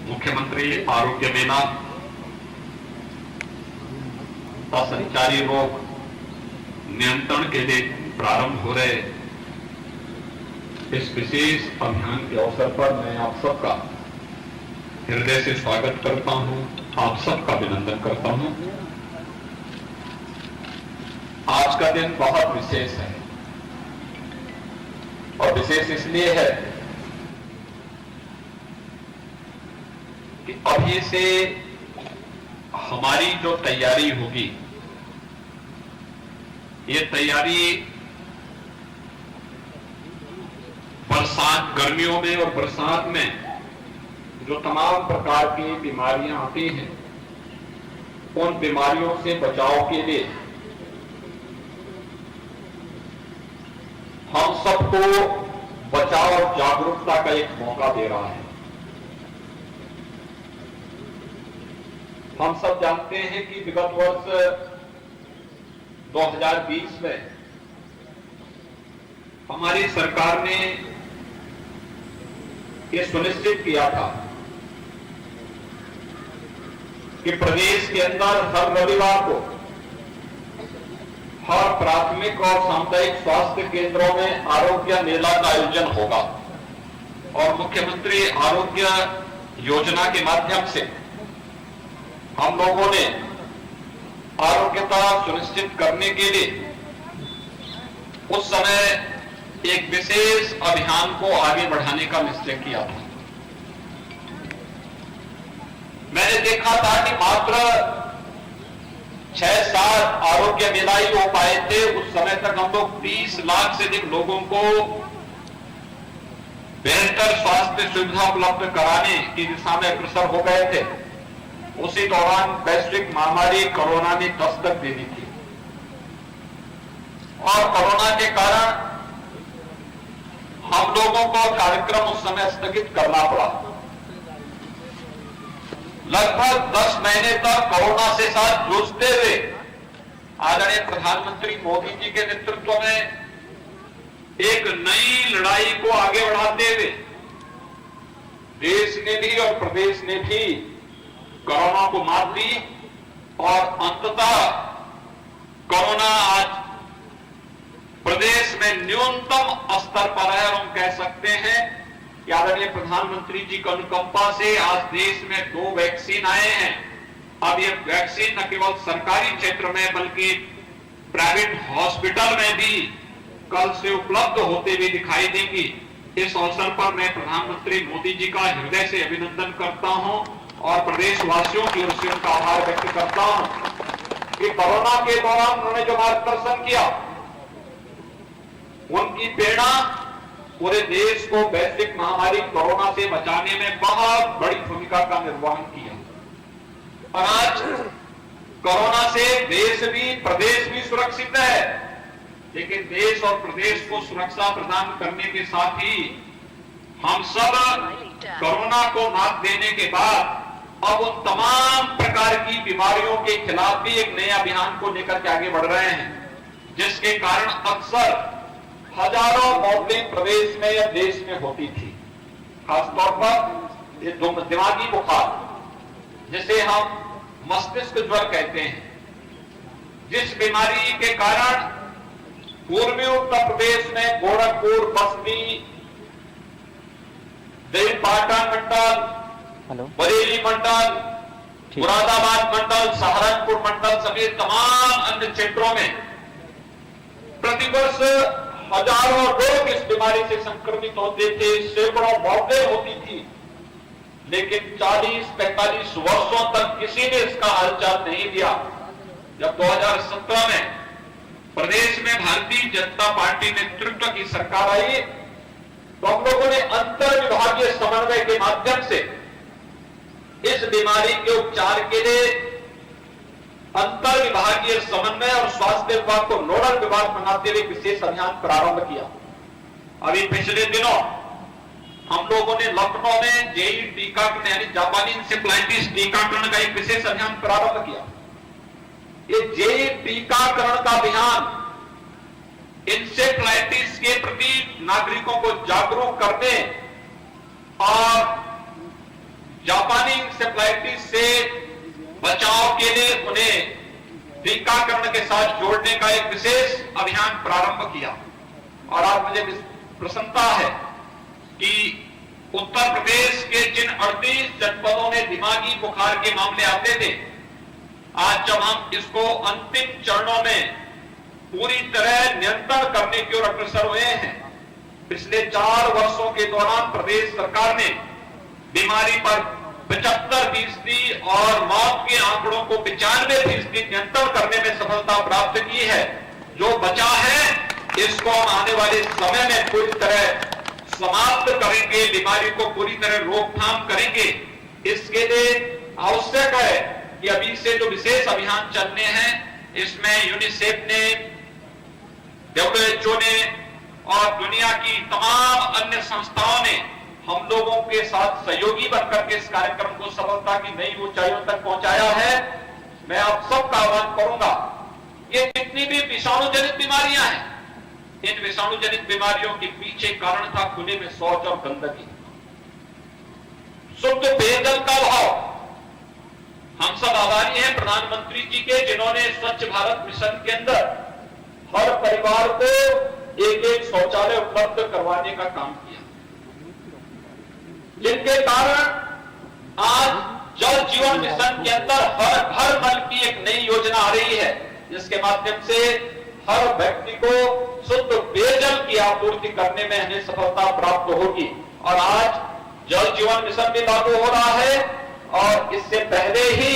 मुख्यमंत्री आरोग्य मेला असंचारी रोग नियंत्रण के लिए प्रारंभ हो रहे इस विशेष अभियान के अवसर पर मैं आप सबका हृदय से स्वागत करता हूं, आप सबका अभिनंदन करता हूं। आज का दिन बहुत विशेष है और विशेष इसलिए है कि अभी से हमारी जो तैयारी होगी, ये तैयारी बरसात, गर्मियों में और बरसात में जो तमाम प्रकार की बीमारियां आती हैं, उन बीमारियों से बचाव के लिए हम सबको बचाव और जागरूकता का एक मौका दे रहा है। हम सब जानते हैं कि विगत वर्ष 2020 में हमारी सरकार ने यह सुनिश्चित किया था कि प्रदेश के अंदर हर रविवार को हर प्राथमिक और सामुदायिक स्वास्थ्य केंद्रों में आरोग्य मेला का आयोजन होगा और मुख्यमंत्री आरोग्य योजना के माध्यम से हम लोगों ने आरोग्यता सुनिश्चित करने के लिए उस समय एक विशेष अभियान को आगे बढ़ाने का निश्चय किया था। मैंने देखा था कि मात्र 6-7 आरोग्य मेला ही हो पाए थे। उस समय तक हम लोग 30 लाख से अधिक लोगों को बेहतर स्वास्थ्य सुविधा उपलब्ध कराने की दिशा में अग्रसर हो गए थे। उसी दौरान वैश्विक महामारी कोरोना ने दस्तक दे दी थी और कोरोना के कारण हम लोगों को कार्यक्रम उस समय स्थगित करना पड़ा। लगभग 10 महीने तक कोरोना से साथ जूझते हुए आदरणीय प्रधानमंत्री मोदी जी के नेतृत्व में एक नई लड़ाई को आगे बढ़ाते हुए देश ने भी और प्रदेश ने भी कोरोना को मात दी और अंततः कोरोना आज प्रदेश में न्यूनतम स्तर पर है और हम कह सकते हैं कि आदरणीय प्रधानमंत्री जी की अनुकंपा से आज देश में 2 वैक्सीन आए हैं। अब ये वैक्सीन न केवल सरकारी क्षेत्र में बल्कि प्राइवेट हॉस्पिटल में भी कल से उपलब्ध होते हुए दिखाई देंगी। इस अवसर पर मैं प्रधानमंत्री मोदी जी का हृदय से अभिनंदन करता हूं और प्रदेशवासियों की ओर से उनका आभार व्यक्त करता हूं कि कोरोना के दौरान उन्होंने जो मार्गदर्शन किया, उनकी प्रेरणा पूरे देश को वैश्विक महामारी कोरोना से बचाने में बहुत बड़ी भूमिका का निर्वहन किया। और आज कोरोना से देश भी प्रदेश भी सुरक्षित है, लेकिन देश और प्रदेश को सुरक्षा प्रदान करने के साथ ही हम सब कोरोना को मात देने के बाद अब उन तमाम प्रकार की बीमारियों के खिलाफ भी एक नया अभियान को लेकर के आगे बढ़ रहे हैं, जिसके कारण अक्सर हजारों मौतें प्रदेश में या देश में होती थी। खासतौर पर ये दिमागी बुखार, जिसे हम मस्तिष्क ज्वर कहते हैं, जिस बीमारी के कारण पूर्वी उत्तर प्रदेश में गोरखपुर, बस्ती, देवपाटन मंडल, बरेली मंडल, मुरादाबाद मंडल, सहारनपुर मंडल समेत तमाम अन्य क्षेत्रों में प्रतिवर्ष हजारों लोग इस बीमारी से संक्रमित होते थे, सैकड़ों मौतें होती थी, लेकिन 40-45 वर्षों तक किसी ने इसका हालचाल नहीं दिया। जब 2017 में प्रदेश में भारतीय जनता पार्टी नेतृत्व की सरकार आई तो हम लोगों ने अंतर विभागीय समन्वय के माध्यम से इस बीमारी के उपचार के लिए अंतर विभागीय समन्वय और स्वास्थ्य विभाग को नोडल विभाग बनाते हुए विशेष अभियान प्रारंभ किया। अभी पिछले दिनों हम लोगों ने लखनऊ में जेई टीकाकरण यानी जापानी इंसेफ्लाइटिस टीकाकरण का एक विशेष अभियान प्रारंभ किया। ये जेई टीकाकरण का अभियान इंसेफ्लाइटिस के प्रति नागरिकों को जागरूक करने और जापानी इंसेफ्लाइटिस से बचाव के लिए उन्हें टीकाकरण के साथ जोड़ने का एक विशेष अभियान प्रारंभ किया। और आज मुझे प्रसन्नता है कि उत्तर प्रदेश के जिन 38 जनपदों में दिमागी बुखार के मामले आते थे, आज जब हम इसको अंतिम चरणों में पूरी तरह नियंत्रण करने की ओर अग्रसर हुए हैं। पिछले 4 वर्षों के दौरान प्रदेश सरकार ने बीमारी पर 75% और मौत के आंकड़ों को 95% नियंत्रण करने में सफलता प्राप्त की है। जो बचा है इसको हम आने वाले समय में पूरी तरह समाप्त करेंगे, बीमारी को पूरी तरह रोकथाम करेंगे। इसके लिए आवश्यक है कि अभी से जो विशेष अभियान चलने हैं, इसमें यूनिसेफ ने, WHO ने और दुनिया की तमाम अन्य संस्थाओं ने हम लोगों के साथ सहयोगी बनकर के इस कार्यक्रम को सफलता की नई ऊंचाइयों तक पहुंचाया है। मैं आप सबका आह्वान करूंगा, ये जितनी भी विषाणु जनित बीमारियां हैं, इन विषाणु जनित बीमारियों के पीछे कारण था खुले में शौच और गंदगी। शुद्ध पेयजल का अभाव। हम सब आभारी हैं प्रधानमंत्री जी के, जिन्होंने स्वच्छ भारत मिशन के अंदर हर परिवार को एक शौचालय उपलब्ध करवाने का काम किया, जिनके कारण आज जल जीवन मिशन के अंदर हर घर नल की एक नई योजना आ रही है, जिसके माध्यम से हर व्यक्ति को शुद्ध पेयजल की आपूर्ति करने में हमें सफलता प्राप्त होगी। और आज जल जीवन मिशन भी लागू हो रहा है और इससे पहले ही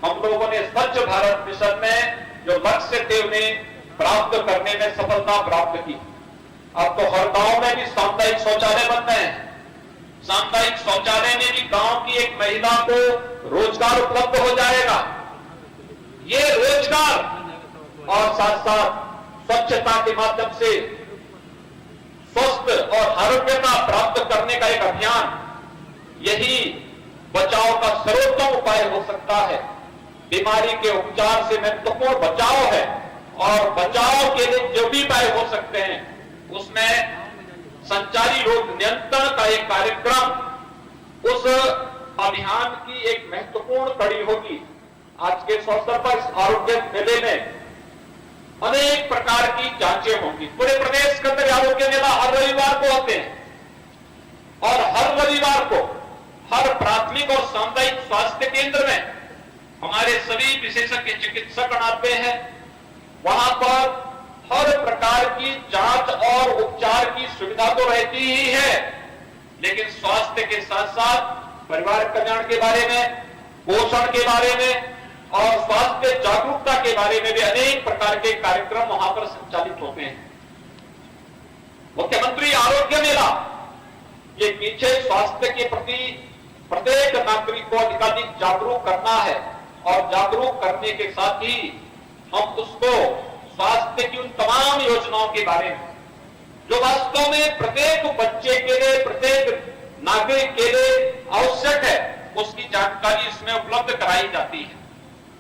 हम लोगों ने स्वच्छ भारत मिशन में जो लक्ष्य थे उन्हें प्राप्त करने में सफलता प्राप्त की। अब तो हर गांव में भी सामुदायिक शौचालय बन रहे हैं। सामुदायिक शौचालय में भी गांव की एक महिला को रोजगार उपलब्ध हो जाएगा। ये रोजगार और साथ साथ स्वच्छता के माध्यम से स्वस्थ और आरोग्यता प्राप्त करने का एक अभियान, यही बचाव का सर्वोत्तम उपाय हो सकता है। बीमारी के उपचार से महत्वपूर्ण बचाव है और बचाव के लिए जो भी उपाय हो सकते हैं उसमें संचारी रोग नियंत्रण का एक कार्यक्रम उस अभियान की एक महत्वपूर्ण कड़ी होगी। आज के इस अवसर पर इस आरोग्य मेले में अनेक प्रकार की जांचें होंगी। पूरे प्रदेश के अंदर आरोग्य मेला हर रविवार को होते हैं और हर रविवार को हर प्राथमिक और सामुदायिक स्वास्थ्य केंद्र में हमारे सभी विशेषज्ञ चिकित्सक आते हैं। वहां पर हर प्रकार की जांच और उपचार की सुविधा तो रहती ही है, लेकिन स्वास्थ्य के साथ साथ परिवार कल्याण के बारे में, पोषण के बारे में और स्वास्थ्य जागरूकता के बारे में भी अनेक प्रकार के कार्यक्रम वहां पर संचालित होते हैं। मुख्यमंत्री आरोग्य मेला, ये पीछे स्वास्थ्य के प्रति प्रत्येक नागरिक को अधिकाधिक जागरूक करना है और जागरूक करने के साथ ही हम उसको स्वास्थ्य की उन तमाम योजनाओं के बारे में जो वास्तव में प्रत्येक बच्चे के लिए, प्रत्येक नागरिक के लिए आवश्यक है, उसकी जानकारी इसमें उपलब्ध कराई जाती है।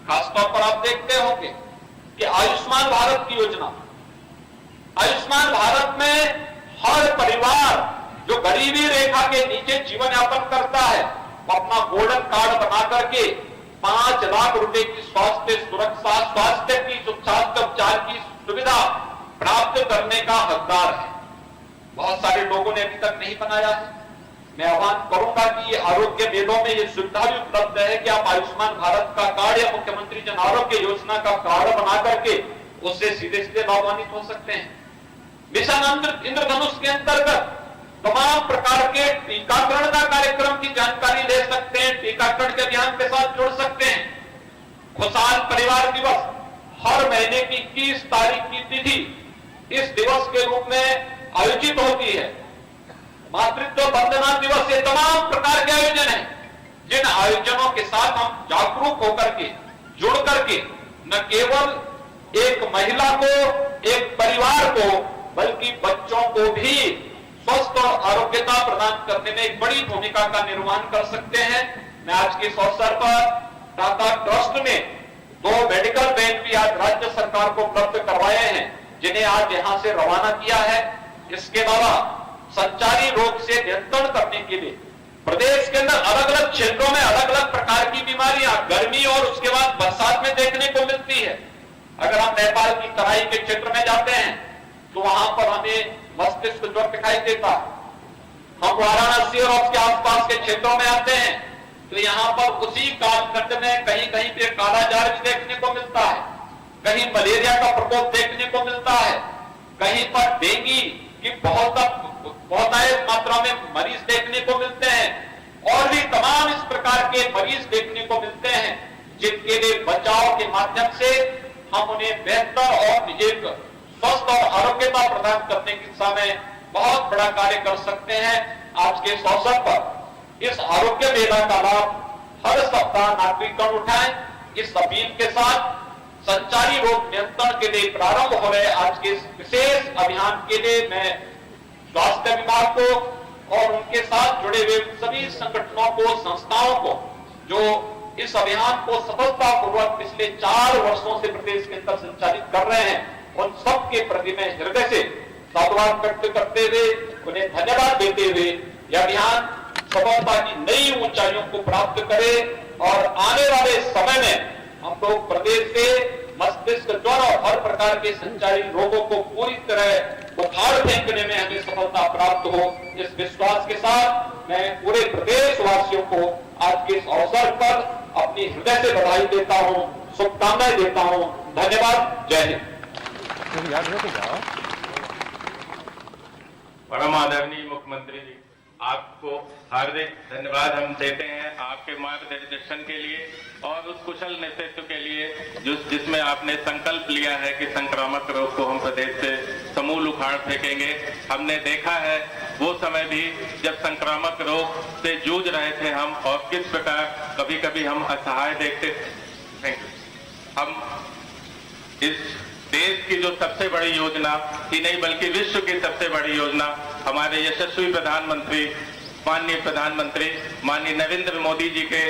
खासतौर पर आप देखते होंगे कि आयुष्मान भारत की योजना, आयुष्मान भारत में हर परिवार जो गरीबी रेखा के नीचे जीवन यापन करता है, वो अपना गोल्डन कार्ड बना करके 5 लाख रुपए की स्वास्थ्य सुरक्षा, स्वास्थ्य की स्वास्थ्य उपचार की सुविधा प्राप्त करने का हकदार है। बहुत सारे लोगों ने अभी तक नहीं बनाया है। मैं आह्वान करूंगा कि ये आरोग्य मेलों में ये सुविधा भी उपलब्ध है कि आप आयुष्मान भारत का कार्ड या मुख्यमंत्री जन आरोग्य योजना का कार्ड बना करके उससे सीधे सीधे लाभान्वित हो सकते हैं। मिशन इंद्रधनुष के अंतर्गत तमाम प्रकार के टीकाकरण का कार्यक्रम की जानकारी ले सकते हैं, टीकाकरण के अभियान के साथ जुड़ सकते हैं। खुशहाल परिवार दिवस हर महीने की 21 तारीख की तिथि इस दिवस के रूप में आयोजित होती है। मातृत्व वंदना दिवस, ये तमाम प्रकार के आयोजन हैं, जिन आयोजनों के साथ हम जागरूक होकर के, जुड़ करके न केवल एक महिला को, एक परिवार को, बल्कि बच्चों को भी स्वस्थ और आरोग्यता प्रदान करने में एक बड़ी भूमिका का निर्वहन कर सकते हैं। मैं आज के इस अवसर पर टाटा ट्रस्ट ने 2 मेडिकल वैन भी आज राज्य सरकार को उपलब्ध करवाए हैं, जिन्हें आज यहां से रवाना किया है। इसके अलावा संचारी रोग से नियंत्रण करने के लिए प्रदेश के अंदर अलग अलग अलग क्षेत्रों में अलग अलग प्रकार की बीमारियां गर्मी और उसके बाद बरसात में देखने को मिलती है। अगर हम नेपाल की तराई के क्षेत्र में जाते हैं तो वहां पर हमें मस्तिष्क ज्वर दिखाई देता है। हम वाराणसी और उसके आसपास के क्षेत्रों में आते हैं तो यहां पर उसी कालखंड में कहीं कहीं पे कालाजार भी देखने को मिलता है, कहीं मलेरिया का प्रकोप देखने को मिलता है, कहीं पर डेंगू की बहुतायत मात्रा में मरीज देखने को मिलते हैं और भी तमाम इस प्रकार के मरीज देखने को मिलते हैं जिनके लिए बचाव के माध्यम से हम उन्हें बेहतर और निजी स्वस्थ और आरोग्यता प्रदान करने की दिशा में बहुत बड़ा कार्य कर सकते हैं। आज के इस अवसर पर इस आरोग्य मेला का लाभ हर सप्ताह नागरिकगण उठाएं। इस अपील के साथ संचारी रोग नियंत्रण के लिए प्रारंभ हो रहे आज के इस विशेष अभियान के लिए मैं स्वास्थ्य विभाग को और उनके साथ जुड़े हुए सभी संगठनों को, संस्थाओं को जो इस अभियान को सफलतापूर्वक पिछले 4 वर्षों से प्रदेश के अंदर संचालित कर रहे हैं, उन सबके प्रति मैं हृदय से साधुवाद व्यक्त करते हुए उन्हें धन्यवाद देते हुए यह अभियान सफलता की नई ऊंचाइयों को प्राप्त करे और आने वाले समय में हम लोग प्रदेश से मस्तिष्क ज्वर और हर प्रकार के संचारी रोगों को पूरी तरह उखाड़ फेंकने में हमें सफलता प्राप्त हो। इस विश्वास के साथ मैं पूरे प्रदेश वासियों को आज के इस अवसर पर अपनी हृदय से बधाई देता हूं, शुभकामनाएं देता हूं। धन्यवाद। जय हिंद। परम आदरणीय मुख्यमंत्री जी, आपको हार्दिक धन्यवाद हम देते हैं आपके मार्गदर्शन के लिए और उस कुशल नेतृत्व के लिए जिसमें आपने संकल्प लिया है कि संक्रामक रोग को हम प्रदेश से समूल उखाड़ फेंकेंगे। हमने देखा है वो समय भी जब संक्रामक रोग से जूझ रहे थे हम और किस प्रकार कभी कभी हम असहाय देखते थे। हम इस देश की जो सबसे बड़ी योजना ही नहीं बल्कि विश्व की सबसे बड़ी योजना हमारे यशस्वी प्रधानमंत्री माननीय नरेंद्र मोदी जी के